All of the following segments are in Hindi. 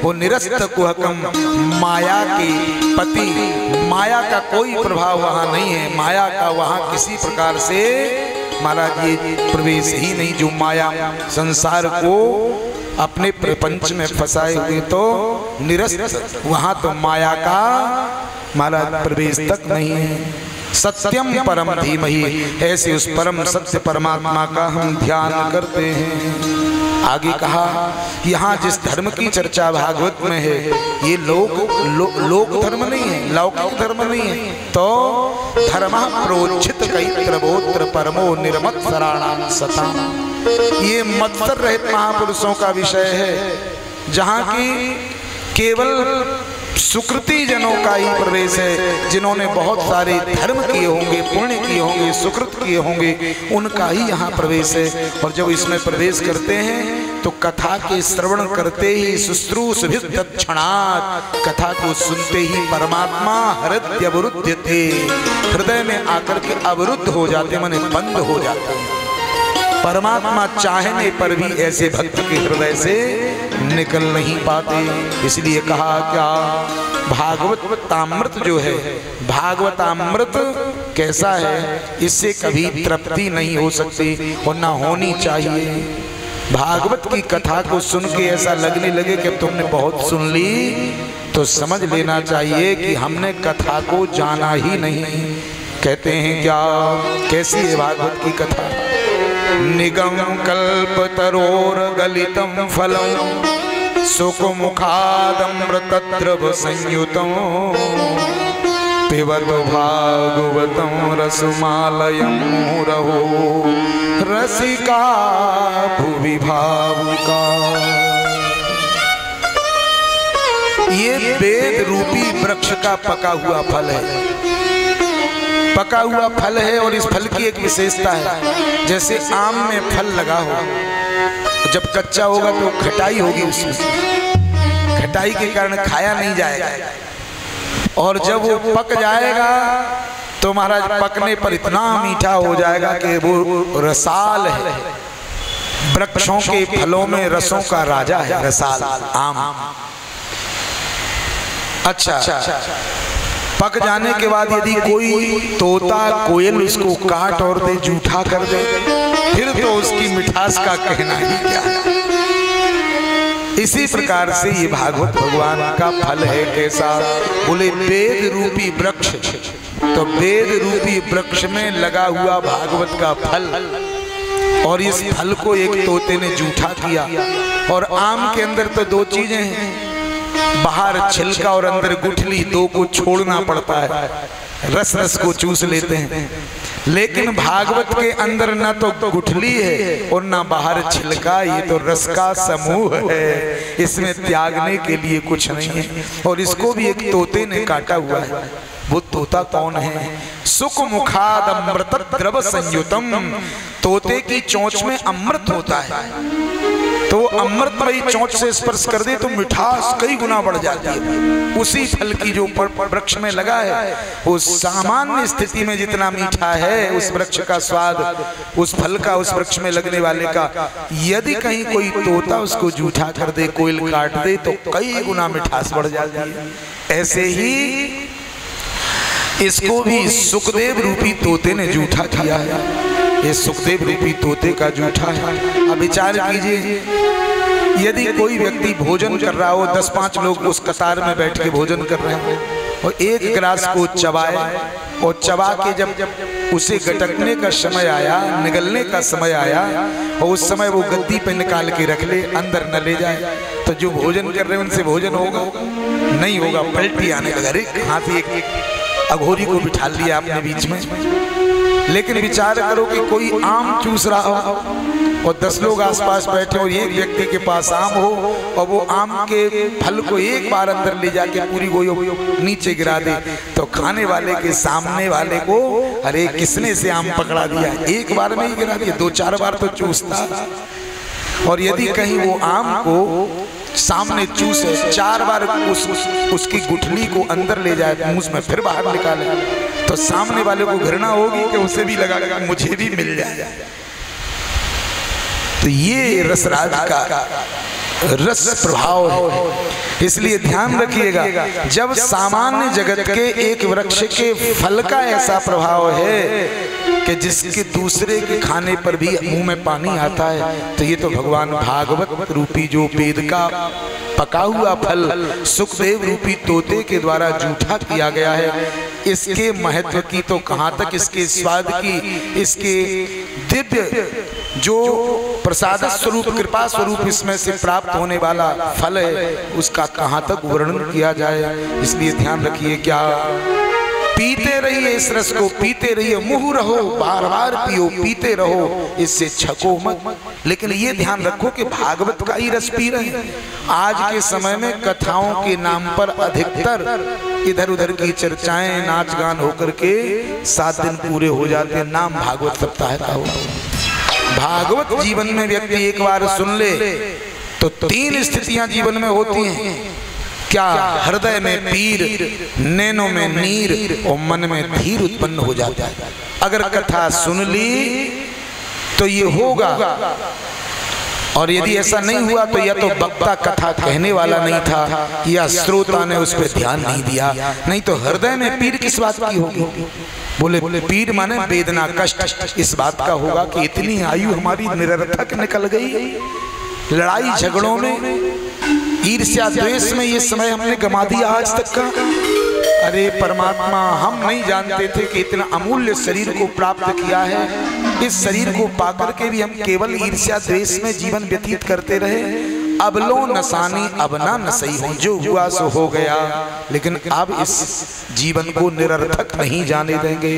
वो निरस्त कुहकम, माया के पति, माया का कोई प्रभाव वहाँ नहीं है, माया का वहाँ किसी प्रकार से महाराज ये प्रवेश ही नहीं। जो माया संसार को अपने प्रपंच में फंसाए हुए तो निरस्त, वहाँ तो माया का महाराज प्रवेश तक नहीं है। सत्यम परम धीमहि, ऐसे उस परम सत्य परमात्मा का हम ध्यान करते हैं। आगे कहा, यहाँ जिस धर्म की चर्चा भागवत में है ये लोक धर्म नहीं है, लौकिक धर्म नहीं है, तो धर्म प्रोचित कैत्रवोत्र परमो निर्मत्सराणाम सताम, ये मत्सर रहित महापुरुषों का विषय है, जहाँ की केवल सुकृति जनों का ही प्रवेश है। जिन्होंने बहुत सारे धर्म किए होंगे, पुण्य किए होंगे, सुकृत किए होंगे, उनका ही यहाँ प्रवेश है। और जब इसमें प्रवेश करते हैं तो कथा के श्रवण करते ही शुश्रूषभिर्दक्षणात्, कथा को सुनते ही परमात्मा हृदयवरुध्यते, हृदय में आकर के अवरुद्ध हो जाते, माने बंद हो जाते हैं। परमात्मा चाहने पर भी ऐसे भक्त के हृदय से निकल नहीं पाते। इसलिए कहा क्या, भागवतामृत जो है, भागवतामृत कैसा है, इससे कभी तृप्ति नहीं हो सकती और ना होनी चाहिए। भागवत की कथा को सुन के ऐसा लगने लगे कि तुमने बहुत सुन ली, तो समझ लेना चाहिए कि हमने कथा को जाना ही नहीं। कहते हैं क्या, कैसी है भागवत की कथा, निगम कल्पतरोर गलितम फलम सुखमुखादमृतद्रव संयुतम पिबत भागवतम रसमालयम मुहुरहो रसिका भुवि भावुका। ये वेद रूपी वृक्ष का पका हुआ फल है, पका हुआ फल है। और इस फल की एक विशेषता है, जैसे आम में फल लगा हो, जब कच्चा होगा तो खटाई होगी उसमें, खटाई के कारण खाया नहीं जाएगा, और जब वो पक जाएगा तो महाराज पकने पर इतना मीठा हो जाएगा कि वो रसाल है। वृक्षों के फलों में रसों का राजा है रसाल, आम। अच्छा, पक जाने के बाद यदि कोई तोता कोयल उसको काट और दे, जूठा कर दे, फिर तो उसकी मिठास का कहना ही क्या है। इसी प्रकार से ये भागवत भगवान का फल है। कैसा, बोले वेद रूपी वृक्ष, तो वेद रूपी वृक्ष में लगा हुआ भागवत का फल, और इस फल को एक तोते ने जूठा किया। और आम के अंदर तो दो चीजें हैं, बाहर छिलका और अंदर गुठली, दो को छोड़ना पड़ता है, रस रस को चूस लेते हैं। लेकिन भागवत के अंदर ना तो गुठली है और ना बाहर छिलका, ये तो रस का समूह है, इसमें त्यागने के लिए कुछ नहीं है। और इसको भी एक तोते ने काटा हुआ है। वो तोता कौन है, सुख मुखाद अमृतद्रव संयुतम, तोते की चोंच में अमृत होता है, तो अमृतमयी चोंच से स्पर्श कर दे तो मिठास कई गुना बढ़ जाती है। उसी फल की जो वृक्ष में लगा है, वो सामान्य स्थिति में जितना मीठा है उस वृक्ष का स्वाद, उस फल का, उस वृक्ष में लगने वाले का, यदि कहीं कोई तोता उसको जूठा कर दे, कोयल काट दे, तो कई गुना मिठास बढ़ जाती है। ऐसे ही इसको भी सुखदेव रूपी तोते ने जूठा किया है। ये सुखदेव रूपी तोते का जूठा है। अब विचार कीजिए, यदि कोई व्यक्ति भोजन कर रहा हो, 10-5 लोग उस कतार में बैठ के भोजन कर रहे हैं, और एक गिलास को चबाए, और चबा के जब उसे गटकने का समय आया, निगलने का समय आया, और उस समय वो गद्दी पे निकाल के रख ले, अंदर न ले जाए, तो जो भोजन कर रहे हैं उनसे भोजन होगा? नहीं होगा, पलटी आने लगा। अरे कहाँ से एक अघोरी को बिठा लिया अपने बीच में। लेकिन विचार करो कि कोई आम चूस रहा हो और 10 लोग आसपास बैठे और एक व्यक्ति के पास आम हो, और वो आम के फल को एक बार अंदर ले जाके पूरी गोई नीचे गिरा दे, तो खाने वाले के सामने वाले को, अरे किसने से आम पकड़ा दिया, एक बार में ही गिरा दिया, 2-4 बार तो चूसता। और यदि कहीं वो आम को सामने चूसे, 4 बार उसकी गुठली को अंदर ले जाए, मुंह में फिर बाहर निकाले, तो सामने वाले को घृणा होगी कि उसे भी लगा मुझे भी मिल जाए। तो ये रसराज का रस प्रभाव है। इसलिए ध्यान रखिएगा, जब सामान्य जगत के एक वृक्ष के फल का ऐसा प्रभाव है कि जिसके दूसरे के खाने पर भी मुंह में पानी आता है, तो ये तो भगवान भागवत रूपी जो वेद का पका हुआ फल सुखदेव रूपी तोते के द्वारा जूठा किया गया है, इसके महत्व की तो कहाँ तक, इसके स्वाद की, इसके दिव्य जो प्रसाद स्वरूप कृपा स्वरूप इसमें से प्राप्त होने वाला फल है, उसका कहाँ तक वर्णन किया जाए। इसलिए ध्यान रखिए, क्या पीते रहिए इस रस को, पीते रहिए, मुँह रहो, बार बार पियो, पीते रहो, इससे छको मत। लेकिन ये ध्यान रखो कि भागवत का ही रस पी रहे हैं। आज के समय में कथाओं के नाम पर अधिकतर इधर उधर की चर्चाएं नाच गान होकर के 7 दिन पूरे हो जाते हैं, नाम भागवत सप्ताह का हो। भागवत जीवन में व्यक्ति एक बार सुन ले तो 3 स्थितियां जीवन में होती हैं। क्या? हृदय में पीर, नैनों में नीर और मन में धीर उत्पन्न हो जाता है। अगर कथा सुन ली तो ये होगा, और यदि ऐसा नहीं हुआ तो या तो वक्ता कथा कहने वाला नहीं था या श्रोता ने उस पर ध्यान नहीं दिया। नहीं तो हृदय में पीर किस बात की होगी? बोले पीर माने वेदना, कष्ट इस बात का होगा कि इतनी आयु हमारी निरर्थक निकल गई, लड़ाई झगड़ों में, ईर्ष्या द्वेष में ये समय हमने गमा दिया आज तक का। अरे परमात्मा, हम नहीं जानते थे कि इतना अमूल्य शरीर को प्राप्त किया है। इस शरीर को पाकर के भी हम केवल ईर्ष्या द्वेष में जीवन व्यतीत करते रहे। अब लो नसानी अब ना नसई हो, जो हुआ सो हो गया। लेकिन अब इस जीवन को निरर्थक नहीं जाने देंगे,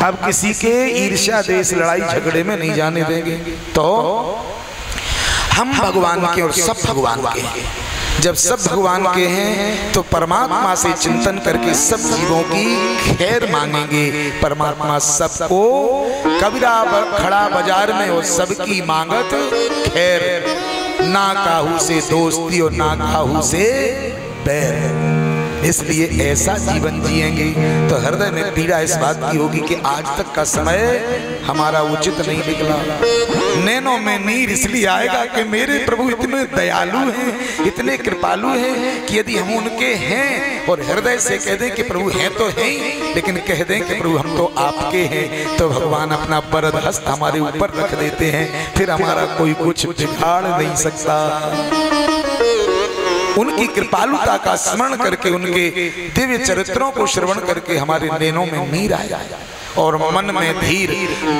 अब किसी के ईर्ष्या द्वेष लड़ाई झगड़े में नहीं जाने देंगे। तो हम भगवान के और सब भगवान के हैं। जब सब भगवान के हैं तो परमात्मा से चिंतन करके सब जीवों की खैर मांगेंगे। परमात्मा सबको कबीरा खड़ा बाजार में और सबकी मांगत खैर, ना काहू से दोस्ती और ना काहू से बैर। इसलिए ऐसा जीवन जिएंगे तो हृदय में पीड़ा इस बात की होगी कि आज तक का समय हमारा उचित नहीं निकला। नैनों में नीर इसलिए आएगा कि मेरे प्रभु इतने दयालु हैं, इतने कृपालु हैं कि यदि हम उनके हैं और हृदय से कह दें कि प्रभु हैं तो हैं, लेकिन कह दें कि प्रभु हम तो आपके हैं, तो भगवान अपना वरद हस्त हमारे ऊपर रख देते हैं। फिर हमारा कोई कुछ बिगाड़ नहीं सकता। उनकी कृपालुता का स्मरण करके, उनके दिव्य चरित्रों को श्रवण करके हमारे नैनों में नीर आया और मन में धीर।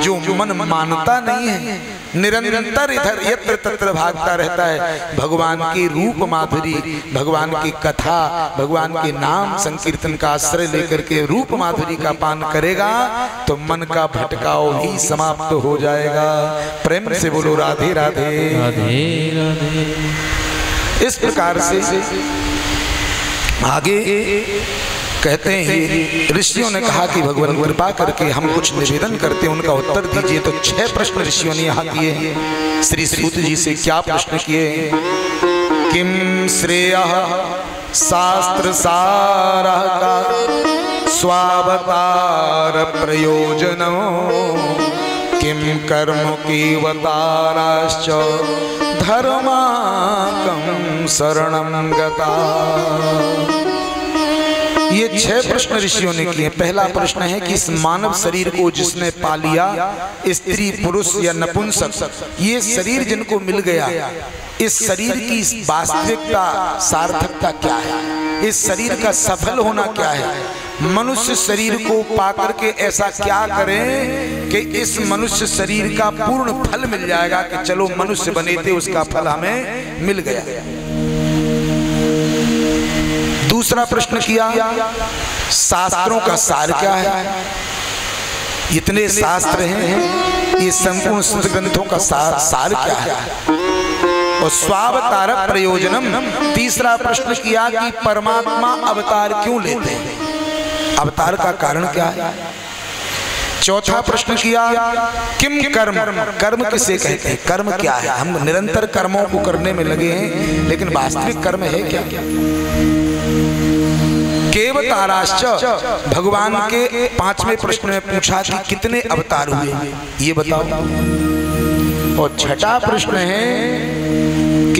जो मन मानता नहीं है, निरंतर इधर यत्र तत्र भागता रहता है, भगवान की रूप माधुरी, भगवान की कथा, भगवान के नाम संकीर्तन का आश्रय लेकर के रूप माधुरी का पान करेगा तो मन का भटकाव ही समाप्त हो जाएगा। प्रेम से बोलो राधे राधे राधे राधे। इस प्रकार से आगे कहते हैं, ऋषियों ने कहा कि भगवान कृपा करके हम कुछ निवेदन करते हैं, उनका उत्तर दीजिए। तो 6 प्रश्न ऋषियों ने यहाँ किए हैं। श्री सूत जी से क्या प्रश्न किए हैं? किम श्रेयः शास्त्र सारः का स्वावतार प्रयोजनो, किम कर्म कीवताराश्च धर्माकं शरणं गता। ये 6 प्रश्न ऋषियों ने किए। पहला प्रश्न है कि इस मानव शरीर को जिसने पा लिया, स्त्री पुरुष या नपुंसक, ये शरीर जिनको मिल गया, इस शरीर की वास्तविकता सार्थकता क्या है? इस शरीर का सफल होना क्या है? मनुष्य शरीर को पाकर के ऐसा क्या करें कि इस मनुष्य शरीर का पूर्ण फल मिल जाएगा कि चलो मनुष्य बने थे, उसका फल हमें मिल गया। दूसरा प्रश्न किया, शास्त्रों का सार क्या है? इतने शास्त्र हैं, ये संपूर्ण सिद्ध ग्रंथों का सार क्या है? और स्वावतार प्रयोजनम। तीसरा प्रश्न किया कि परमात्मा अवतार क्यों लेते हैं, अवतार का कारण क्या है? चौथा प्रश्न किया, किम कर्म, कर्म किसे कहते हैं, कर्म क्या है? हम निरंतर कर्मों को करने में लगे हैं, लेकिन वास्तविक कर्म है क्या? केवताराश्च, भगवान के 5वें प्रश्न में पूछा कि कितने अवतार हुए, ये बताओ। और छठा प्रश्न है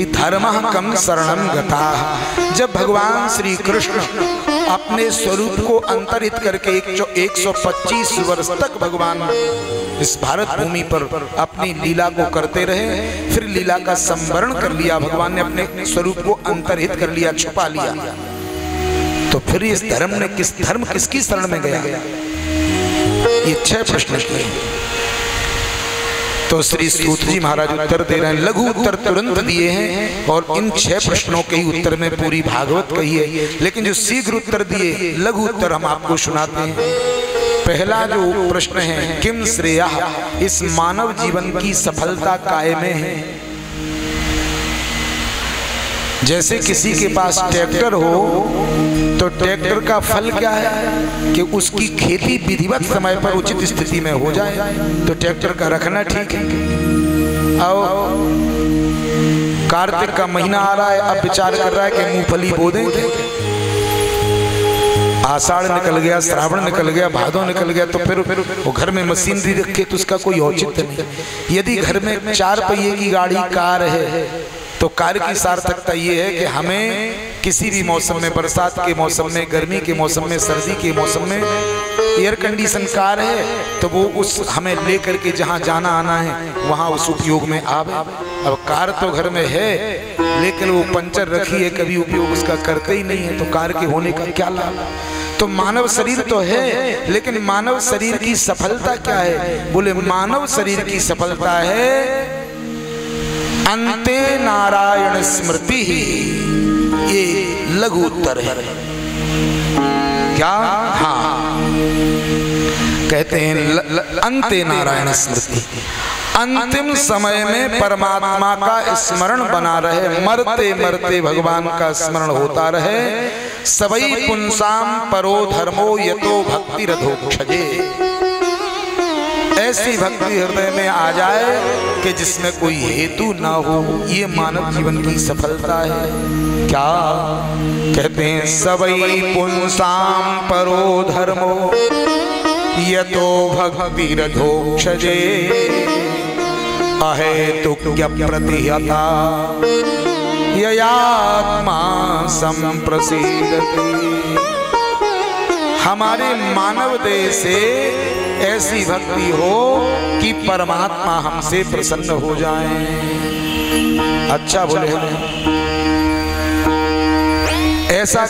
कि धर्मः कम शरणं गताः। जब भगवान श्री कृष्ण अपने स्वरूप को अंतरित करके 125 वर्ष तक भगवान इस भारत भूमि पर अपनी लीला को करते रहे, फिर लीला का संवरण कर लिया, भगवान ने अपने स्वरूप को अंतर्हित कर लिया, छुपा लिया, तो फिर इस धर्म किसकी शरण में गया? ये 6 प्रश्न किए। तो श्री सूत जी महाराज उत्तर दे रहे हैं, लघु उत्तर तुरंत दिए हैं और इन 6 प्रश्नों के ही उत्तर में पूरी भागवत कही है, लेकिन जो शीघ्र उत्तर दिए लघु उत्तर हम आपको सुनाते हैं। पहला जो प्रश्न है, किम श्रेयः, इस मानव जीवन की सफलता काय में है? जैसे किसी के पास ट्रैक्टर हो तो ट्रैक्टर का फल क्या है कि उसकी खेती विधिवत समय पर उचित स्थिति में हो जाए, तो ट्रैक्टर का रखना ठीक है। और कार्तिक का महीना आ रहा है, अब विचार कर रहा है कि मूंगफली बो दें, आषाढ़ निकल गया, श्रावण निकल गया, भादो निकल गया, तो फिर वो घर में मशीनरी रखे तो उसका कोई औचित्य नहीं। यदि घर में 4 पहिए की गाड़ी कार है तो कार की सार्थकता ये है कि हमें किसी भी मौसम में, बरसात के मौसम में, गर्मी के मौसम में, सर्दी के मौसम में एयर कंडीशन कार है तो वो उस हमें लेकर के जहाँ जाना आना है वहाँ उस उपयोग में आवे। अब कार तो घर में है लेकिन वो पंचर रखी है, कभी उपयोग उसका करते ही नहीं है, तो कार के होने का क्या लाभ? तो मानव शरीर तो है, लेकिन मानव शरीर की सफलता क्या है? बोले मानव शरीर की सफलता है अंते नारायण स्मृति ही। ये लघु उत्तर है। क्या? हाँ, कहते हैं अंते नारायण स्मृति, अंतिम समय में परमात्मा का स्मरण बना रहे, मरते मरते भगवान का स्मरण होता रहे। सबई पुंसाम परो धर्मो यतो भक्ति रधोक्षजे। ऐसी भक्ति हृदय में आ जाए कि जिसमें कोई हेतु ना हो, ये मानव जीवन की सफलता है। क्या कहते हैं? सबई पुंसाम परो धर्मो यतो भक्ति रधोक्षजे अहेतुक्य प्रतिहता ययात्मा संप्रसीदति। हमारे मानव देह से ऐसी भक्ति हो कि परमात्मा हमसे प्रसन्न हो जाए। अच्छा बोले, ऐसा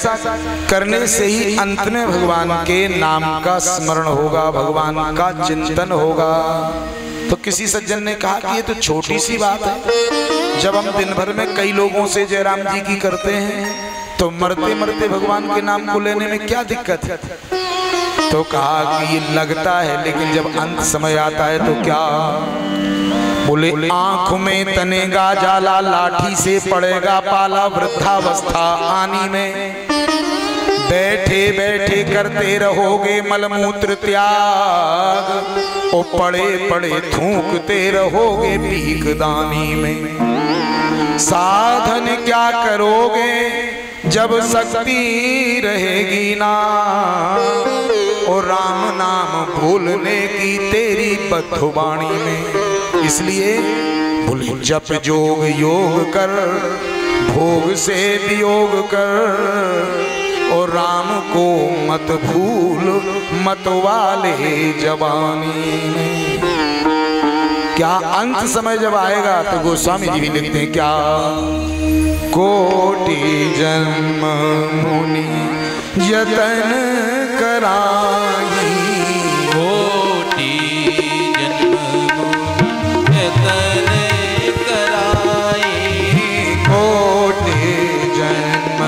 करने से ही अंत में भगवान के नाम का स्मरण होगा, भगवान का चिंतन होगा। तो किसी सज्जन ने कहा कि ये तो छोटी सी बात है, जब हम दिन भर में कई लोगों से जय राम जी की करते हैं तो मरते मरते भगवान के नाम को लेने में क्या दिक्कत है? तो कहा कि ये लगता है, लेकिन जब अंत समय आता है तो क्या? बोले आंख में तनेगा जाला, लाठी से पड़ेगा पाला, वृद्धावस्था आनी में बैठे बैठे करते रहोगे मलमूत्र त्याग, ओ पड़े पड़े थूकते रहोगे भीख दानी में। साधन क्या करोगे जब शक्ति रहेगी ना, और राम नाम भूलने की तेरी बद्धवाणी में। इसलिए बोले जप जोग योग कर, भोग से वियोग कर, और राम को मत भूल मत वाले जवानी में। क्या अंत समय जब आएगा तो गोस्वामी जी भी लिखते हैं, क्या कोटि जन्म मुनि यतन कराई, कोटि जन्म मुनि यतन कराई, कोटि जन्म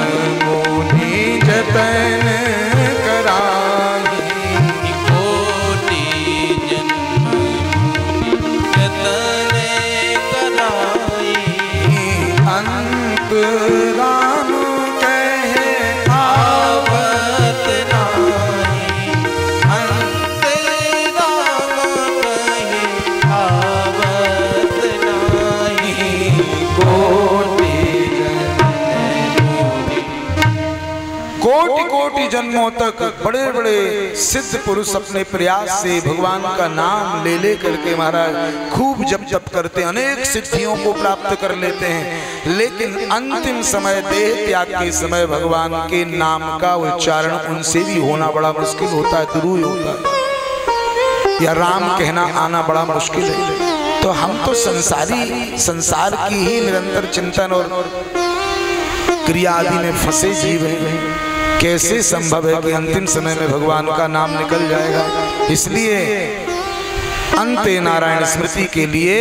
मुनि यतन कराई, कोटि जन्म मुनि यतन कराई। अंत राम कहे आवत नाही, अंत राम कहे आवत नाही। कोटि जन्म मुनि कोटि कोटि जन्मों तक बड़े बड़े सिद्ध पुरुष अपने प्रयास से भगवान का नाम ले ले करके महाराज खूब जप जप करते, अनेक सिद्धियों को प्राप्त कर लेते हैं, लेकिन अंतिम समय देह त्याग के समय भगवान के नाम का उच्चारण उनसे भी होना बड़ा मुश्किल होता है, दुरूह होता है, या राम कहना आना बड़ा मुश्किल है। तो हम तो संसार की ही निरंतर चिंतन और क्रिया आदि में फंसे जीव हैं, कैसे संभव है कि अंतिम समय में भगवान का नाम निकल जाएगा। इसलिए अंते नारायण स्मृति के लिए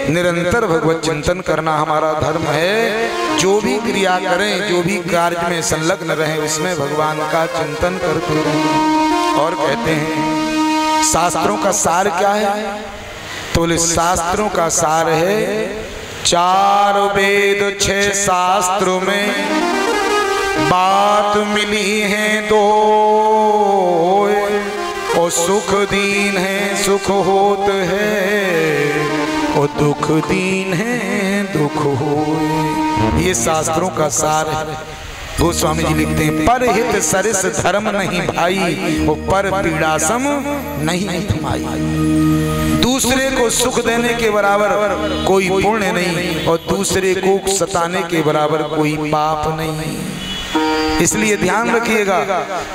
निरंतर भगवत चिंतन करना हमारा धर्म है। जो भी क्रिया करें, जो भी कार्य में संलग्न रहें, उसमें भगवान का चिंतन करते रहें। और कहते हैं शास्त्रों का सार क्या है? तो बोले शास्त्रों का सार है 4 वेद 6 शास्त्रों में बात मिली है 2, और सुख दीन है सुख होत है, और दुख दीन है दुख हो। ये शास्त्रों का सार है। गोस्वामी जी लिखते हैं परहित सरिस धर्म नहीं भाई, वो पर पीड़ा सम नहीं थमाई। दूसरे को सुख देने के बराबर कोई पुण्य नहीं, और दूसरे को सताने के बराबर कोई पाप नहीं। इसलिए ध्यान रखिएगा,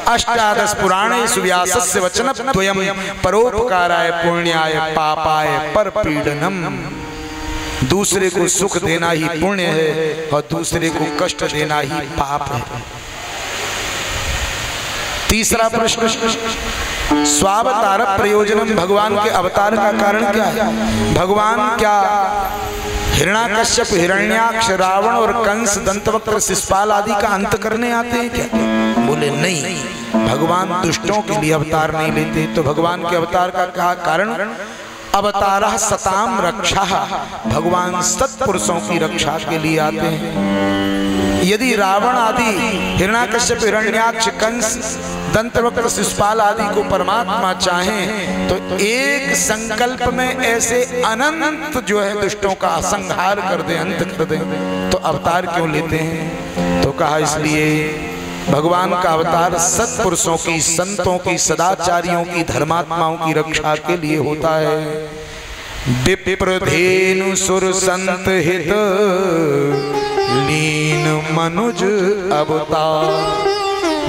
अष्टादश पुराणेषु व्यासस्य वचनं द्वयम् परोपकाराय पुण्याय पापाय परपीडनम। दूसरे को सुख देना ही पुण्य है और दूसरे को कष्ट देना ही पाप है। तीसरा प्रश्न, स्वावतार प्रयोजनम, भगवान के अवतार का कारण क्या है? भगवान क्या हिरण्याकश्यप, हिरण्याक्ष, रावण और कंस, दंतवक्र, शिशुपाल आदि का अंत करने आते हैं क्या? बोले नहीं, भगवान दुष्टों के लिए अवतार नहीं लेते। तो भगवान के अवतार का कारण अवतारः सताम रक्षा, भगवान सत्पुरुषों की रक्षा के लिए आते हैं। यदि रावण आदि, हिरण्याकश्यप, हिरण्याक्ष, कंस, दंतवक्र, शिशुपाल आदि को परमात्मा चाहें तो एक संकल्प में ऐसे अनंत जो है दुष्टों का संहार कर दे, अंत कर दे, तो अवतार क्यों लेते हैं? तो कहा इसलिए भगवान का अवतार सत्पुरुषों की, संतों की, सदाचारियों की, धर्मात्माओं की रक्षा के लिए होता है। विप्रधेनु सुर संत हित लीन मनुज अवतार,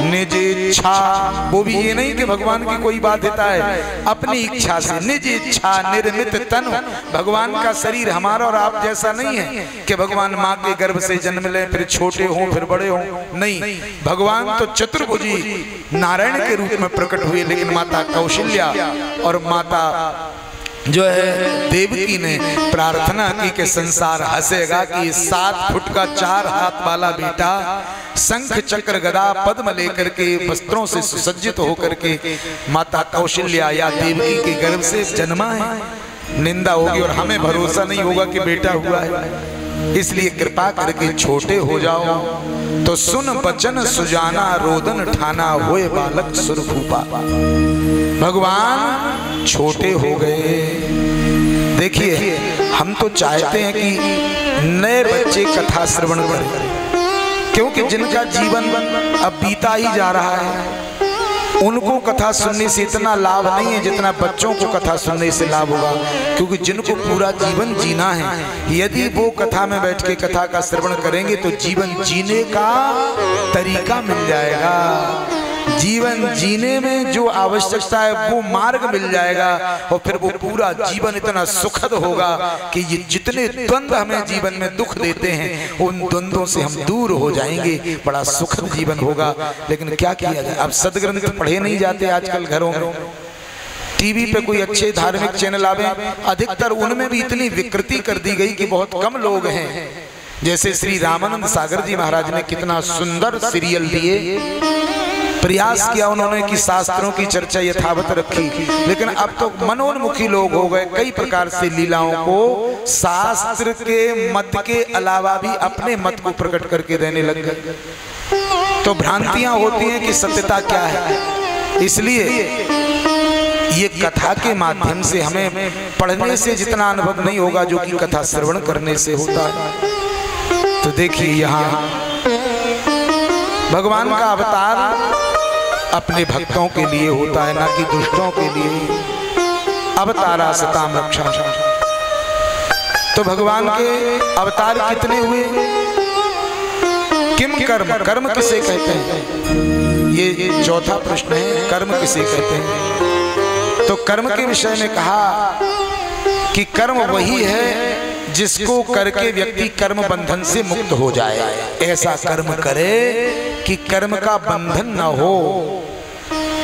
निज इच्छा, वो भी ये नहीं कि भगवान की कोई बाध्यता है, अपनी इच्छा से निज इच्छा निर्मित तनु। भगवान का शरीर हमारा और आप जैसा नहीं है कि भगवान माँ के गर्भ से जन्म ले, फिर छोटे हों फिर बड़े हों, नहीं। भगवान तो चतुर्भुजी नारायण के रूप में प्रकट हुए, लेकिन माता कौशल्या और माता जो है देवकी ने प्रार्थना की कि संसार हंसेगा कि 7 फुट का 4 हाथ वाला बेटा शंख चक्र गदा पद्म लेकर के वस्त्रों से सुसज्जित होकर के माता कौशल्या या देवकी के गर्भ से जन्मा है। निंदा होगी और हमें भरोसा नहीं होगा कि बेटा हुआ है। इसलिए कृपा करके छोटे हो जाओ तो सुन बचन सुजाना, रोदन ठाना होए बालक सुरभूपा। भगवान छोटे हो गए। देखिए, हम तो चाहते हैं कि नए बच्चे कथा श्रवण करें, क्योंकि जिनका जीवन अब बीता ही जा रहा है उनको कथा सुनने से इतना लाभ नहीं है जितना बच्चों को कथा सुनने से लाभ होगा। क्योंकि जिनको पूरा जीवन जीना है, यदि वो कथा में बैठ के कथा का श्रवण करेंगे तो जीवन जीने का तरीका मिल जाएगा। जीवन जीने में जो आवश्यकता है वो मार्ग मिल जाएगा, और फिर वो पूरा जीवन इतना सुखद होगा कि ये जितने द्वंद्व हमें जीवन में दुख देते हैं उन द्वंद्वों से हम दूर हो जाएंगे। बड़ा सुखद जीवन होगा। लेकिन क्या किया जाए, अब सदग्रंथ पढ़े नहीं जाते आजकल घरों में। टीवी पे कोई अच्छे धार्मिक चैनल आवे, अधिकतर उनमें भी इतनी विकृति कर दी गई कि बहुत कम लोग हैं। जैसे श्री रामानंद सागर जी महाराज ने कितना सुंदर सीरियल दिए, प्रयास किया उन्होंने कि शास्त्रों की चर्चा यथावत रखी, लेकिन अब तो मनोन्मुखी लोग हो गए। कई प्रकार से लीलाओं को शास्त्र के मत के अलावा भी अपने मत को प्रकट करके देने लग गए। तो भ्रांतियां होती हैं कि सत्यता क्या है। इसलिए ये कथा के माध्यम से हमें पढ़ने से जितना अनुभव नहीं होगा जो कि कथा श्रवण करने से होता है। तो देखिए, यहाँ भगवान का अवतार अपने भक्तों के लिए होता है, ना कि दुष्टों के लिए। अवतारा सताम रक्षा। तो भगवान के अवतार कितने हुए? किम कर्म, कर्म किसे कहते हैं? ये चौथा प्रश्न है, कर्म किसे कहते हैं? तो कर्म के विषय में कहा कि कर्म वही है जिसको करके व्यक्ति कर्म बंधन से मुक्त हो जाए। ऐसा कर्म करे कि कर्म का बंधन न हो।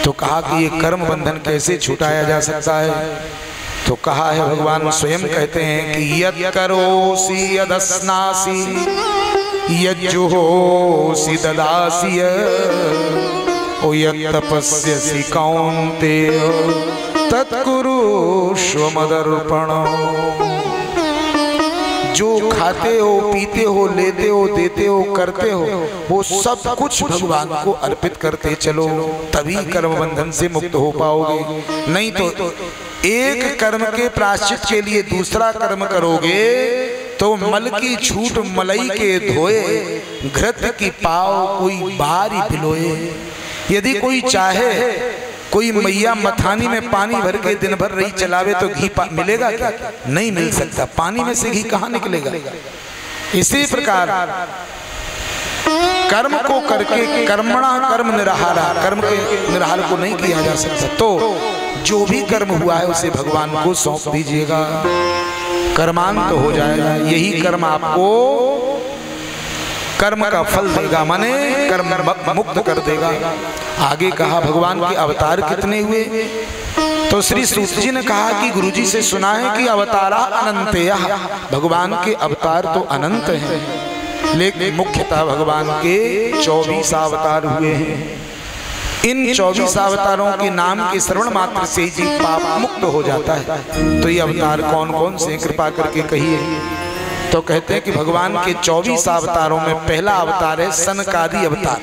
तो कहा कि ये कर्म बंधन कैसे छुटाया जा सकता है? तो कहा है, भगवान स्वयं कहते हैं कि यत् करोसि यदस्नासि यज्जुहोसि ददासि ओ यत् तपस्यसि कौन्तेय तत्कुरुष्व मदर्पणम्। जो खाते हो, पीते हो, लेते हो, देते हो, करते हो, वो सब कुछ भगवान को अर्पित करते चलो, तभी कर्म बंधन से मुक्त हो पाओगे। नहीं तो एक कर्म के प्रायश्चित के लिए दूसरा कर्म करोगे तो मल की छूट मलई के धोए, घृत की पाव कोई बारी भिलोए। यदि कोई चाहे, कोई मैया मथानी में पानी भर के दिन भर रही चलावे तो घी मिलेगा क्या? नहीं मिल सकता। पानी में से घी कहाँ निकलेगा? इसी प्रकार कर्म को करके कर्मणा कर्म निराहारा, कर्म के निराहार को नहीं किया जा सकता। तो जो भी कर्म हुआ है उसे भगवान को सौंप दीजिएगा, कर्मांत हो जाएगा। यही कर्म आपको कर्म का फल देगा, माने कर्म मुक्त कर देगा। आगे कहा भगवान के अवतार कितने हुए? तो श्री सूत जी ने कहा कि गुरुजी से सुना है कि अवतारा अनंतया, भगवान के अवतार तो अनंत हैं, लेकिन मुख्यतः भगवान के 24 अवतार हुए हैं। इन 24 अवतारों के नाम के श्रवण मात्र से जी पाप मुक्त हो जाता है। तो ये अवतार कौन कौन से, कृपा करके कहिए। तो कहते हैं कि भगवान के 24 अवतारों में पहला अवतार है सनकादि अवतार।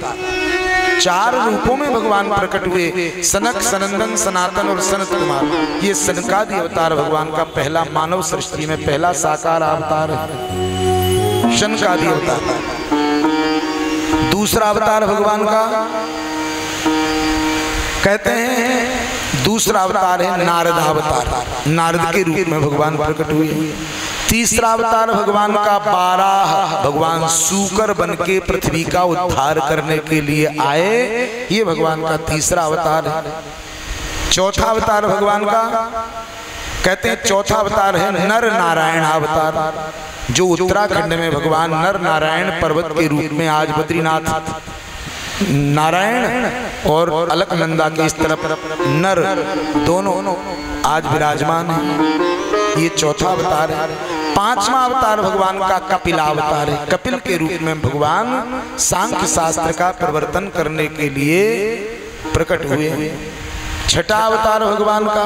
4 रूपों में भगवान प्रकट हुए, सनक, सनंदन, सनातन और सनत कुमार। ये सनकादि अवतार भगवान का पहला, मानव सृष्टि में पहला साकार अवतार है, सनकादि अवतार। दूसरा अवतार भगवान का कहते हैं, दूसरा अवतार है नारद अवतार, नारद के रूप में भगवान प्रकट हुए। तीसरा अवतार भगवान का बाराह, भगवान सूकर बन के पृथ्वी का उद्धार करने के लिए आए, ये भगवान का तीसरा अवतार है। चौथा अवतार भगवान का कहते हैं, चौथा अवतार है नर नारायण अवतार, जो उत्तराखंड में भगवान नर नारायण पर्वत के रूप में आज बद्रीनाथ नारायण और अलकनंदा के इस तरफ नर दोनों आज विराजमान है। ये चौथा अवतार है। पांचवा अवतार भगवान का कपिलावतार है, कपिल के रूप में भगवान सांख्य शास्त्र का प्रवर्तन करने के लिए प्रकट हुए। छठा अवतार भगवान का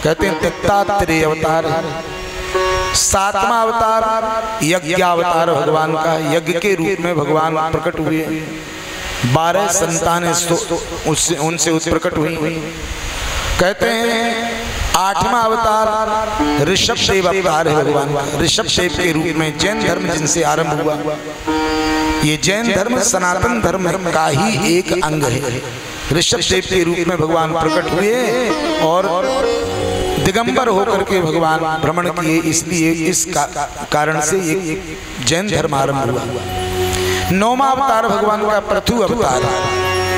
कहते हैं दत्तात्रेय अवतार है। सातवां अवतार यज्ञावतार भगवान का, यज्ञ के रूप में भगवान प्रकट हुए। 12 संतानें उनसे प्रकट हुई। कहते हैं 8वां अवतार ऋषभ देव अवतार है भगवान का, ऋषभ देव के रूप में जैन धर्म जिनसे आरंभ हुआ। ये जैन धर्म सनातन धर्म का ही एक अंग है। ऋषभ देव के रूप में भगवान प्रकट हुए और दिगंबर होकर के भगवान भ्रमण किए, इसलिए इस कारण से ये जैन धर्म आरंभ हुआ। 9वां अवतार भगवान का पृथु अवतार,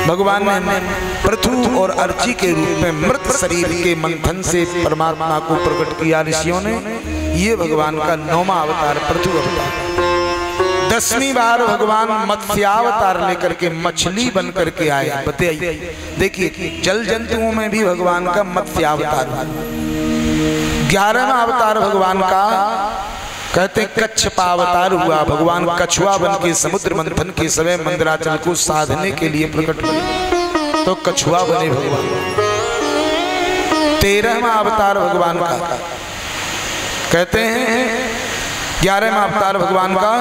भगवान ने पृथु और अर्ची के रूप में मृत शरीर के मंथन से परमात्मा को प्रकट किया ऋषियों ने। ये भगवान का 9वां अवतार पृथु अवतार। 10वीं बार भगवान मत्स्यावतार लेकर के मछली बन करके आए। बताइए, देखिए जल जंतुओं में भी भगवान का मत्स्यावतार। 11वां अवतार भगवान का कहते हैं कच्छपावतार हुआ, भगवान कछुआ बन के समुद्र मंथन के समय मंदराचल को साधने के लिए प्रकट हुए, तो कछुआ बने भगवान। 13वां अवतार भगवान का कहते हैं 11वां अवतार भगवान का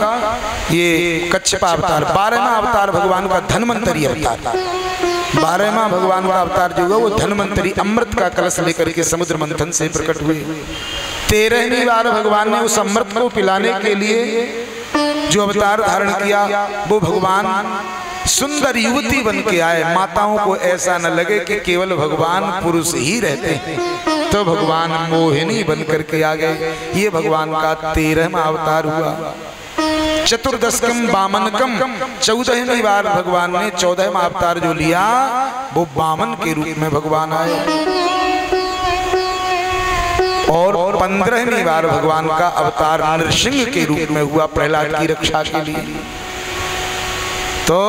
ये कच्छपा अवतार। 12वां अवतार भगवान का धन्वंतरी अवतार। 12वां भगवान का अवतार जो है वो धन्वंतरी, अमृत का कलश लेकर के समुद्र मंथन से प्रकट हुए। 13वीं बार भगवान ने उस अमृत को पिलाने के लिए जो अवतार धारण किया वो भगवान सुंदर युवती बन के आए, माताओं को ऐसा न लगे कि केवल भगवान पुरुष ही रहते हैं, तो भगवान मोहिनी बन करके आ गए। ये भगवान का 13वां अवतार हुआ। चतुर्दशकम वामनकम, 14वीं बार भगवान ने 14वां अवतार जो लिया वो वामन के रूप में भगवान आए, और 15वीं बार भगवान का अवतार नृसिंह के रूप में हुआ प्रहलाद की रक्षा के लिए। तो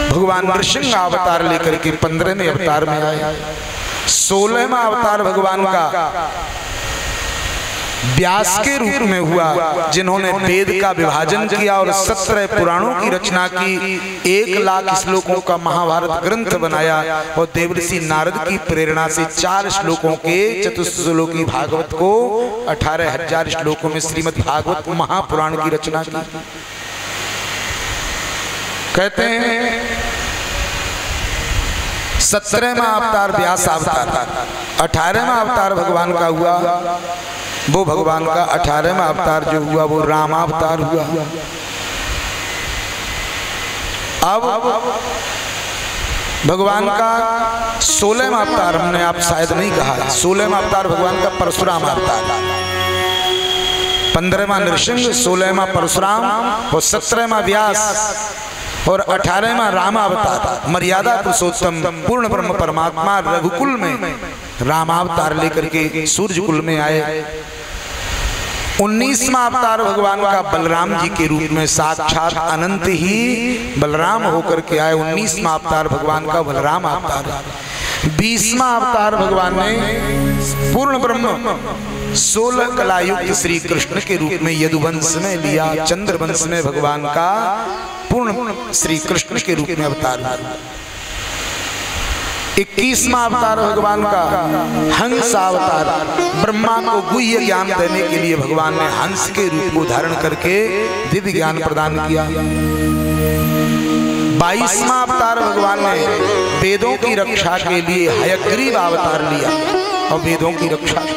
भगवान नृसिंह अवतार लेकर के 15वें अवतार में आए। 16वां अवतार भगवान का व्यास के रूप में हुआ, जिन्होंने वेद का विभाजन किया और 17 पुराणों की रचना की, 1 लाख श्लोकों का महाभारत ग्रंथ बनाया, और देवर्षि नारद की प्रेरणा से 4 श्लोकों के चतुश्लोकी भागवत को 18,000 श्लोकों में श्रीमद् भागवत महापुराण की रचना की। कहते हैं 17वां अवतार व्यास अवतार, 18वां अवतार भगवान का हुआ, वो भगवान का 18वां अवतार जो हुआ वो रामावतार हुआ। अब भगवान का 16वां अवतार हमने आप शायद नहीं कहा, 16वां अवतार भगवान का परशुराम अवतार, 15वां नृसिंह, 16वां परशुराम और 17वां व्यास और 18वां रामावतार। मर्यादा पुरुषोत्तम पूर्ण ब्रह्म परमात्मा रघुकुल में रामावतार लेकर के सूर्य कुल में आए। 19वां अवतार भगवान का बलराम जी के रूप में, साक्षात अनंत ही बलराम होकर के आए। 19वां अवतार भगवान का बलराम अवतार। 20वां अवतार भगवान ने पूर्ण ब्रह्म 16 कला युक्त श्री कृष्ण के रूप में यदुवंश में लिया। चंद्रवंश में भगवान का पूर्ण श्री कृष्ण के रूप में अवतार। 21वां अवतार भगवान का हंस अवतार, ब्रह्मा को गुह्य ज्ञान देने के लिए भगवान ने हंस के रूप को धारण करके दिव्य ज्ञान प्रदान किया। 22वां अवतार भगवान ने वेदों की रक्षा के लिए हयग्रीव अवतार लिया और वेदों की रक्षा की।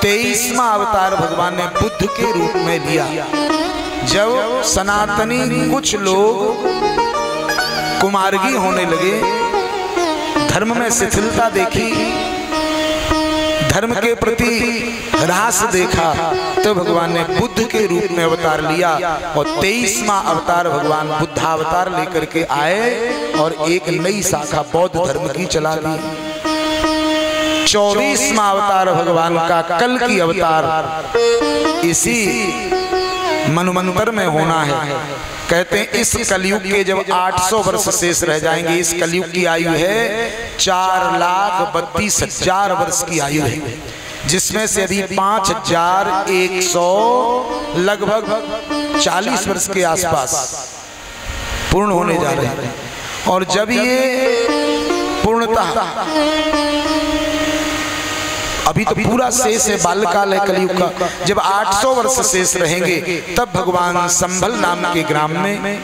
23वां अवतार भगवान ने बुद्ध के रूप में लिया। जब सनातनी कुछ लोग कुमार्गी होने लगे, धर्म में शिथिलता देखी, धर्म के प्रति ह्रास देखा, तो भगवान ने बुद्ध के रूप में अवतार लिया और 23वां अवतार भगवान बुद्धावतार लेकर के आए और एक नई शाखा बौद्ध धर्म की चला दी। 24वां अवतार भगवान का कल की अवतार इसी मन्वंतर में होना है। कहते हैं इस कलयुग के जब 800 वर्ष शेष रह जाएंगे, इस कलयुग की आयु है 4,32,000 वर्ष की आयु है, जिसमें से यदि 5,100 लगभग 40 वर्ष के आसपास पूर्ण होने जा रहे हैं। और जब ये पूर्णतः अभी तो पूरा शेष है, बाल्यकाल है कलयुग का, जब 800 वर्ष शेष रहेंगे तब भगवान संभल नाम के ग्राम में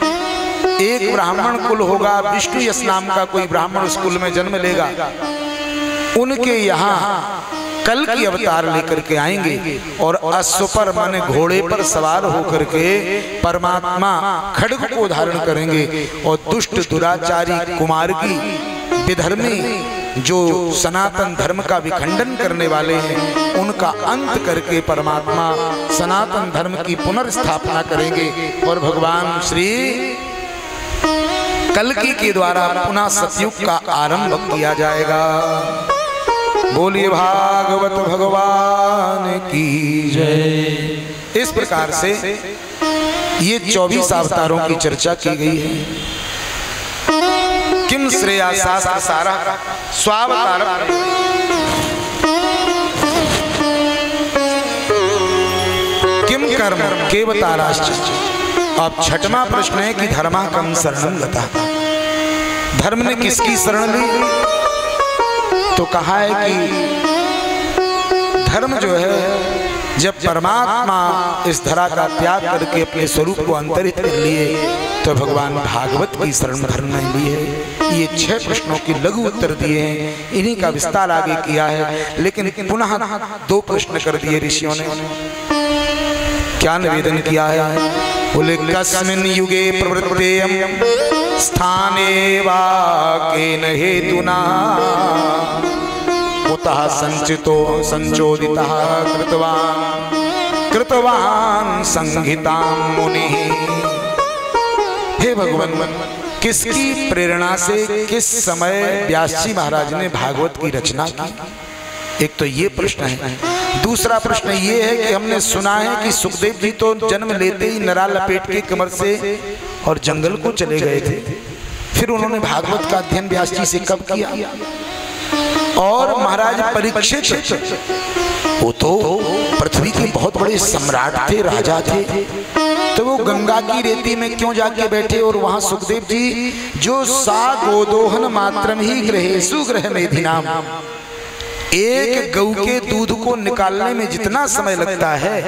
एक ब्राह्मण कुल होगा, विष्णु यश नाम का कोई ब्राह्मण उस कुल में जन्म लेगा। उनके यहाँ कल की अवतार लेकर के आएंगे और अश्व पर माने घोड़े पर सवार होकर के परमात्मा खड्ग को धारण करेंगे और दुष्ट दुराचारी कुमार्गी विधर्मी जो सनातन धर्म का विखंडन करने वाले हैं उनका अंत करके परमात्मा सनातन धर्म की पुनर्स्थापना करेंगे और भगवान श्री कल्कि के द्वारा पुनः सतयुग का आरंभ किया जाएगा। बोलिए भागवत भगवान की जय। इस प्रकार से ये 24 अवतारों की चर्चा की गई है। किम श्रेया शास्त्र सारा स्वावतार किम कर्म केवताराश्च। अब 6वां प्रश्न है कि धर्मा कम शरणं गतः, धर्म ने किसकी शरण ली? तो कहा है कि धर्म जो है जब परमात्मा इस धरा का त्याग करके अपने स्वरूप को अंतरित कर लिए तो भगवान भागवत की शरण धर्म ने ली है। ये 6 प्रश्नों के लघु उत्तर दिए हैं, इन्हीं का विस्तार आगे किया है, लेकिन पुनः 2 प्रश्न कर दिए ऋषियों ने। क्या निवेदन किया है? बोले कस्मिन् युगे प्रवृत्तेयं स्थाने वा केन हेतुना कुतः संचितो संचोदितः कृतवान् संहितां मुनिः। हे भगवान, किसकी प्रेरणा से किस समय व्यास जी महाराज ने भागवत की रचना की? एक तो ये प्रश्न है। दूसरा प्रश्न ये है कि हमने सुना है कि सुखदेव जी तो जन्म लेते ही नरा लपेट के कमर से और जंगल को चले गए थे। फिर उन्होंने भागवत का अध्ययन व्यास जी से कब किया? और महाराज परीक्षित, वो तो पृथ्वी के बहुत बड़े सम्राट थे, राजा थे, तो वो गंगा की रेती में क्यों जाके बैठे? और वहां सुखदेव जी जो सा गोदोहन मात्रम ही ग्रहे सुग्रह मेधिनाम, एक गऊ के दूध को निकालने में जितना समय लगता है,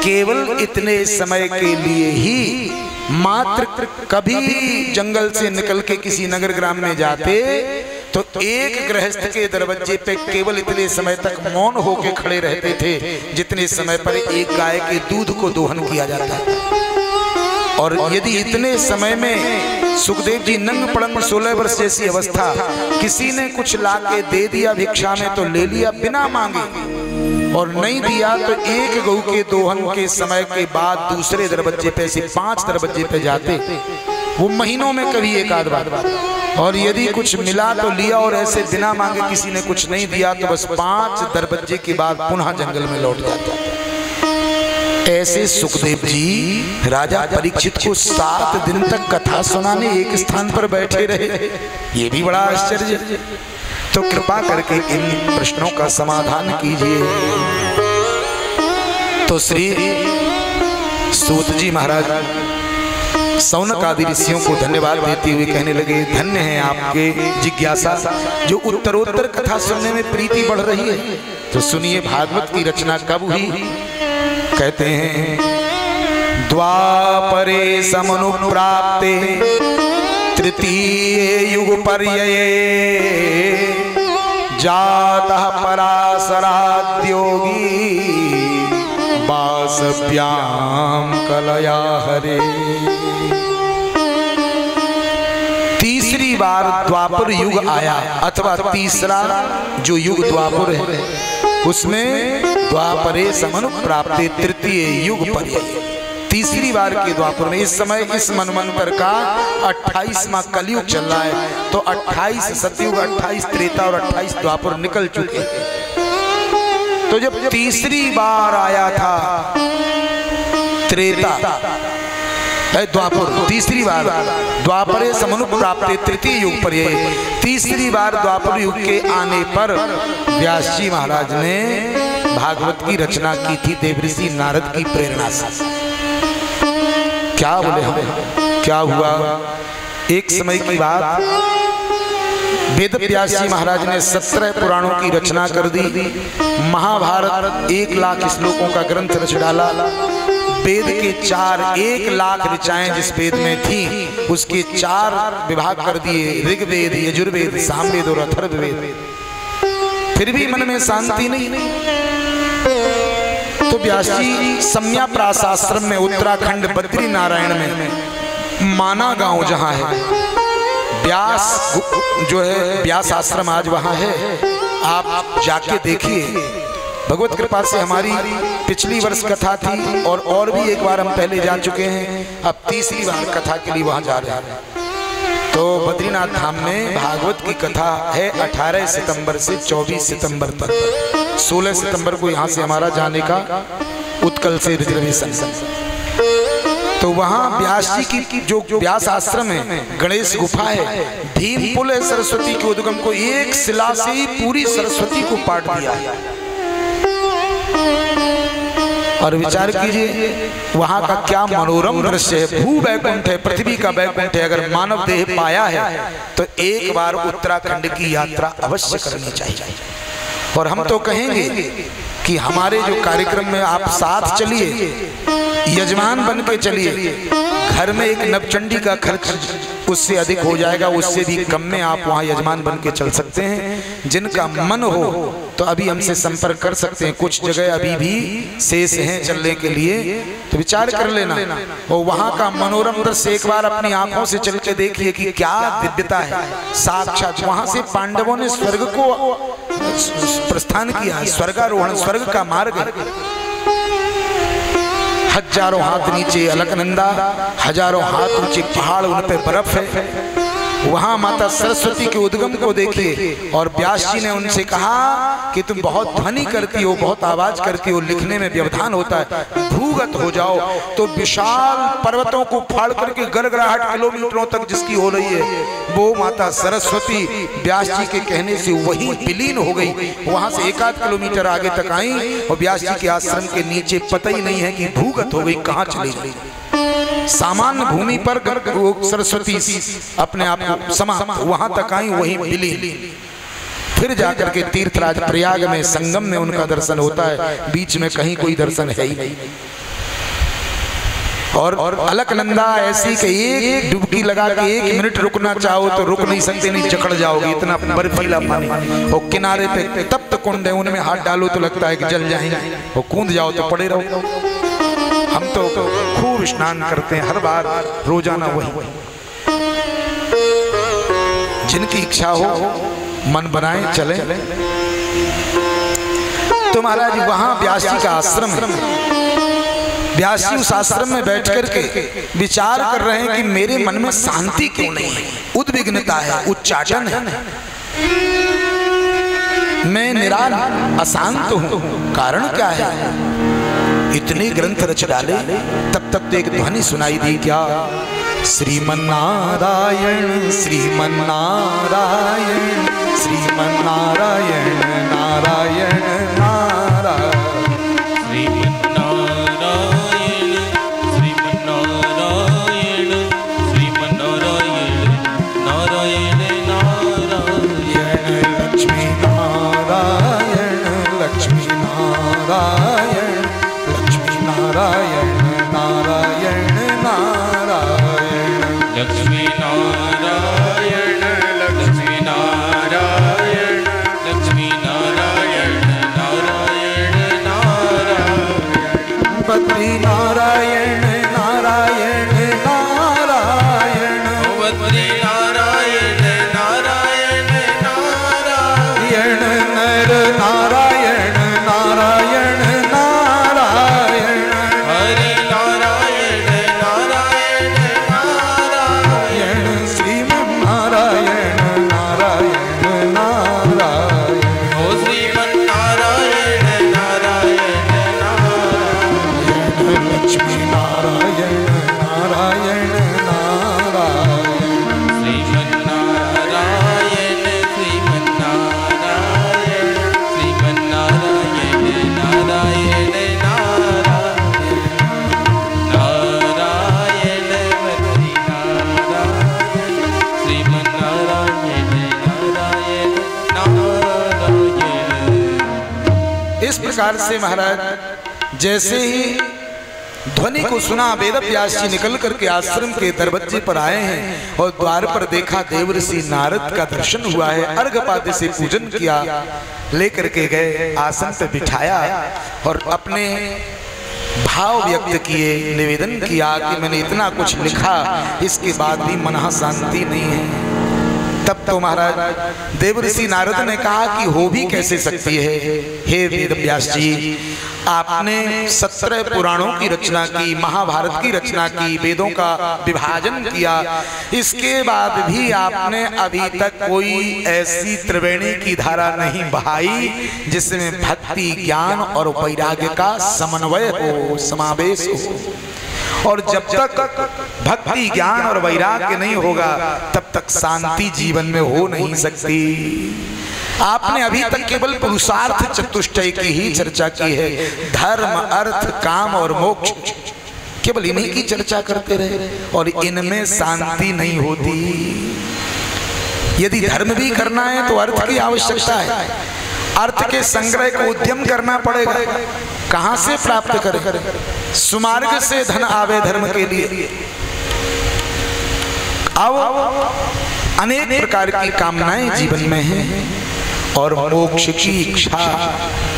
केवल इतने समय के लिए ही मात्र कभी जंगल से निकल के किसी नगर ग्राम में जाते तो एक गृहस्थ के दरवाजे पे केवल इतने समय तक मौन होके खड़े रहते थे जितने समय पर एक गाय के दूध को दोहन किया जाता है। और यदि इतने समय में सुखदेव जी नंग पड़ंग 16 वर्ष जैसी अवस्था, किसी ने कुछ ला के दे दिया भिक्षा में तो ले लिया बिना मांगे, और नहीं दिया तो एक गऊ के दोहन के समय के बाद दूसरे दरवाजे पे से 5 दरवाजे पे जाते, वो महीनों में कभी एक आध बार, और यदि कुछ मिला तो लिया, और ऐसे बिना मांगे किसी ने कुछ नहीं दिया तो बस 5 दरवाजे के बाद पुनः जंगल में लौट जाता। ऐसे सुखदेव जी राजा परीक्षित को 7 दिन तक कथा सुनाने एक स्थान पर बैठे रहे, ये भी बड़ा आश्चर्य। तो कृपा करके इन प्रश्नों का समाधान कीजिए। तो श्री सूत जी महाराज सौनक आदि ऋषियों को धन्यवाद देते हुए कहने लगे, धन्य है आपके जिज्ञासा, जो उत्तरोत्तर कथा सुनने में प्रीति बढ़ रही है। तो सुनिए भागवत की रचना कब हुई? कहते हैं द्वापरे समनुप्राप्ते तृतीय युग पर्यये जातः पराशराद्योगी वासव्याम कलया हरे। तीसरी बार द्वापर युग आया, अथवा तीसरा जो युग द्वापर है उसमें द्वापरे समनुप्राप्ते तृतीय युग पर्यये, तीसरी बार के द्वापर में, इस समय इस मनवंतर का 28वां कलयुग चल रहा है। तो 28 सतयुग, 28 त्रेता और 28 द्वापर निकल चुके। तो जब तीसरी बार आया था त्रेता द्वापर, तीसरी बार द्वापरे समनुप्राप्ते तृतीय युग पर्यये, तीसरी बार द्वापर युग के आने पर व्यास जी महाराज ने भागवत की रचना की थी देवऋषि नारद की प्रेरणा से। क्या बोले हमें, क्या हुआ? एक समय की बात, वेद व्यास जी महाराज ने 17 पुराणों की रचना कर दी। महाभारत 1 लाख श्लोकों का ग्रंथ रच डाला। वेद के 1 लाख ऋचाएं जिस वेद में थी उसके 4 विभाग कर दिए, ऋग्वेद, यजुर्वेद, सामवेद और अथर्ववेद। फिर भी मन में शांति नहीं। तो व्यास जी सम्या प्राशास्त्रम में, उत्तराखंड बद्री नारायण में माना गांव जहां है, व्यास जो है व्यास आश्रम आज वहां है, आप जाके देखिए। भगवत कृपा से हमारी पिछली वर्ष कथा थी और भी एक बार हम पहले जा चुके हैं, अब तीसरी बार कथा के लिए वहां जा रहे हैं। तो बद्रीनाथ धाम में भागवत की कथा है 18 सितंबर से 24 सितंबर तक। 16 सितंबर को यहाँ से हमारा जाने का उत्कल से रिजर्वेशन। तो वहाँ व्यास जी की जो व्यास आश्रम है, गणेश गुफा है, भीम पुल है, सरस्वती के उद्गम को एक शिला से ही पूरी सरस्वती को पाट दिया। और विचार कीजिए वहां का क्या मनोरम दृश्य है। भू वैकुंठ है, पृथ्वी का वैकुंठ है। अगर मानव देह पाया है तो एक बार उत्तराखंड की यात्रा अवश्य करनी चाहिए। और हम तो कहेंगे कि हमारे जो कार्यक्रम में आप साथ चलिए, यजमान बन के चलिए। घर में एक नवचंडी का खर्च उससे अधिक हो जाएगा, उससे भी कम में आप वहाँ यजमान बन के चल सकते हैं। जिनका मन हो तो अभी हमसे संपर्क कर सकते हैं, कुछ जगह अभी भी शेष हैं चलने के लिए, तो विचार कर लेना। और वहाँ का मनोरम दृश्य एक बार अपनी आंखों से चल के देखिए कि क्या दिव्यता है। साक्षात वहाँ से पांडवों ने स्वर्ग को प्रस्थान किया, स्वर्गारोहण, स्वर्ग का मार्ग। हजारों हाथ नीचे अलकनंदा, हजारों हाथ नीचे पहाड़, उन पे बर्फ है। वहां माता सरस्वती के उद्गम को देखिए। और व्यास जी ने उनसे कहा कि तुम बहुत ध्वनि करती हो, बहुत आवाज करती हो, लिखने में व्यवधान होता है, भूगत हो जाओ। तो विशाल पर्वतों को फाड़ करके गड़गड़ाहट किलोमीटरों तक जिसकी हो रही है, वो माता सरस्वती व्यास जी के कहने से वही विलीन हो गई। वहां से 1-8 किलोमीटर आगे तक आई और व्यास जी के आश्रम के नीचे पता ही नहीं है कि भूगत हो गई, कहाँ चली गई। सामान्य भूमि पर सरस्वती अपने आप को समाप्त, वहां तक आई, वही विलीन। फिर जाकर के तीर्थराज प्रयाग में संगम में उनका दर्शन होता है, बीच में कहीं कोई दर्शन है ही नहीं। और अलकनंदा ऐसी कि एक डुबकी लगा के 1 मिनट रुकना चाहो तो रुक नहीं सकते, नहीं जकड़ जाओगे, इतना बर्फीला पानी। और किनारे पे तप्त कुंड है, उनमें हाथ डालो तो लगता है कि जल जाएंगे, और कूद जाओ तो पड़े रहो। हम तो खूब स्नान करते हैं हर बार, रोजाना वही। जिनकी इच्छा हो मन बनाए चले। तो महाराज वहां व्यास जी का आश्रम है। व्यास जी उस आश्रम में बैठ करके विचार कर रहे हैं कि मेरे मन में शांति क्यों नहीं है, उद्विग्नता है, उच्चाटन है, मैं निराल अशांत हूं, कारण क्या है। इतने ग्रंथ रच डाले, तब तक तो एक ध्वनि सुनाई दी, क्या, श्रीमन्नारायण श्रीमन्नारायण श्रीमन्नारायण नारायण नारायण श्रीमन्नारायण श्रीमन्नारायण नारायण नारायण लक्ष्मी नारायण लक्ष्मी नारायण नारायण नारायण नारायण लक्ष्मी नारायण लक्ष्मी नारायण लक्ष्मी नारायण नारायण नारायण बद्री नारायण नारायण नारायण बद्री नारायण नारायण नारायण नर नारायण नारायण प्रकार से महाराज जैसे ही ध्वनि को सुना, वेद व्यास जी निकल करके आश्रम के दरवाजे पर आए हैं और द्वार पर देखा देवर्षि नारद का दर्शन हुआ है। अर्घपाद्य से पूजन किया, लेकर के गए, आसन पर बिठाया और अपने भाव व्यक्त किए, निवेदन किया कि मैंने इतना कुछ लिखा, इसके बाद भी मन शांति नहीं है। तब तो महाराज देवर्षि नारद ने कहा कि हो भी कैसे सकती है, हे वेद व्यास जी, आपने 17 पुराणों की रचना की, महाभारत की रचना की, वेदों का विभाजन किया, इसके बाद भी आपने अभी तक कोई ऐसी त्रिवेणी की धारा नहीं बहाई जिसमें भक्ति, ज्ञान और वैराग्य का समन्वय हो, समावेश हो। और जब तक भक्ति, ज्ञान और वैराग्य नहीं होगा तब तक शांति जीवन में हो नहीं सकती। आपने अभी तक केवल पुरुषार्थ चतुष्टय की ही चर्चा की है, धर्म, अर्थ, काम और मोक्ष, केवल इन्हीं की चर्चा करते रहे और इनमें शांति नहीं होती। यदि धर्म भी करना है तो अर्थ की आवश्यकता है, अर्थ के संग्रह को उद्यम करना पड़ेगा। कहां से प्राप्त करें? सुमार्ग से धन आवे धर्म के लिए। अब अनेक प्रकार की कामनाएं जीवन में हैं और मोक्ष की इच्छा,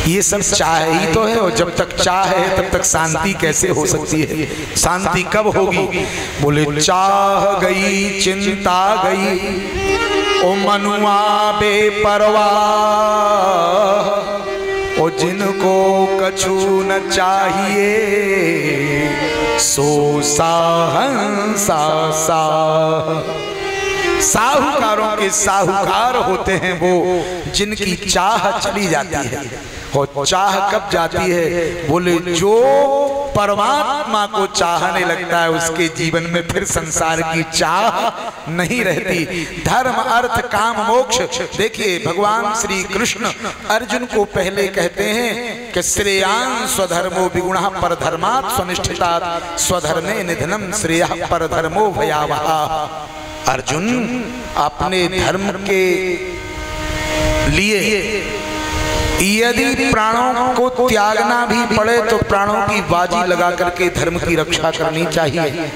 ये सब चाह ही तो है। और जब तक चाह है तब तक शांति कैसे हो सकती है? शांति कब होगी? बोले चाह गई चिंता गई, ओ मनुआ बेपरवाह, ओ जिनको कछु न चाहिए सो साहंसा सा। साहूकारों के साहूकार होते हैं वो जिनकी चाह चली जाती है। और चाह कब जाती है? बोले जो परमात्मा को चाहने लगता है उसके जीवन में फिर संसार की चाह नहीं रहती। धर्म अर्थ काम मोक्ष। देखिए भगवान श्री कृष्ण अर्जुन को पहले कहते हैं कि श्रेयान् स्वधर्मो विगुणः परधर्मात् स्वनिष्ठितात् स्वधर्मे निधनम श्रेयः परधर्मो भयावह। अर्जुन अपने धर्म के लिए यदि प्राणों को त्यागना भी पड़े तो प्राणों की बाजी लगा करके धर्म की रक्षा करनी चाहिए,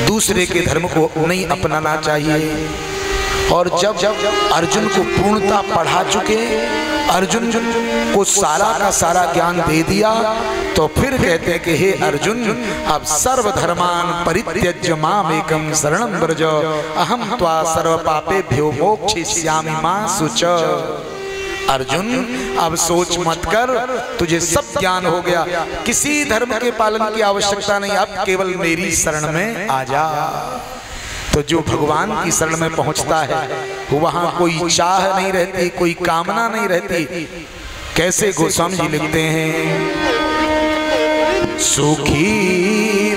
दूसरे के धर्म को नहीं अपनाना चाहिए। और जब अर्जुन को पूर्णता पढ़ा चुके, अर्जुन को सारा का सारा ज्ञान दे दिया, तो फिर कहते हैं कि हे अर्जुन अब सर्वधर्मान परित्यज्य मामेकं शरणं व्रज अहं त्वा सर्व पापेभ्यो मोक्षयिष्यामि मा शुच। अर्जुन अब सोच मत कर, तुझे सब ज्ञान हो गया, किसी धर्म के पालन की आवश्यकता नहीं, अब केवल मेरी शरण में आ जा। तो जो भगवान की शरण में पहुंचता है वहां कोई चाह नहीं रहती, कोई कामना नहीं रहती। कैसे गोस्वामी जी लिखते हैं, सुखी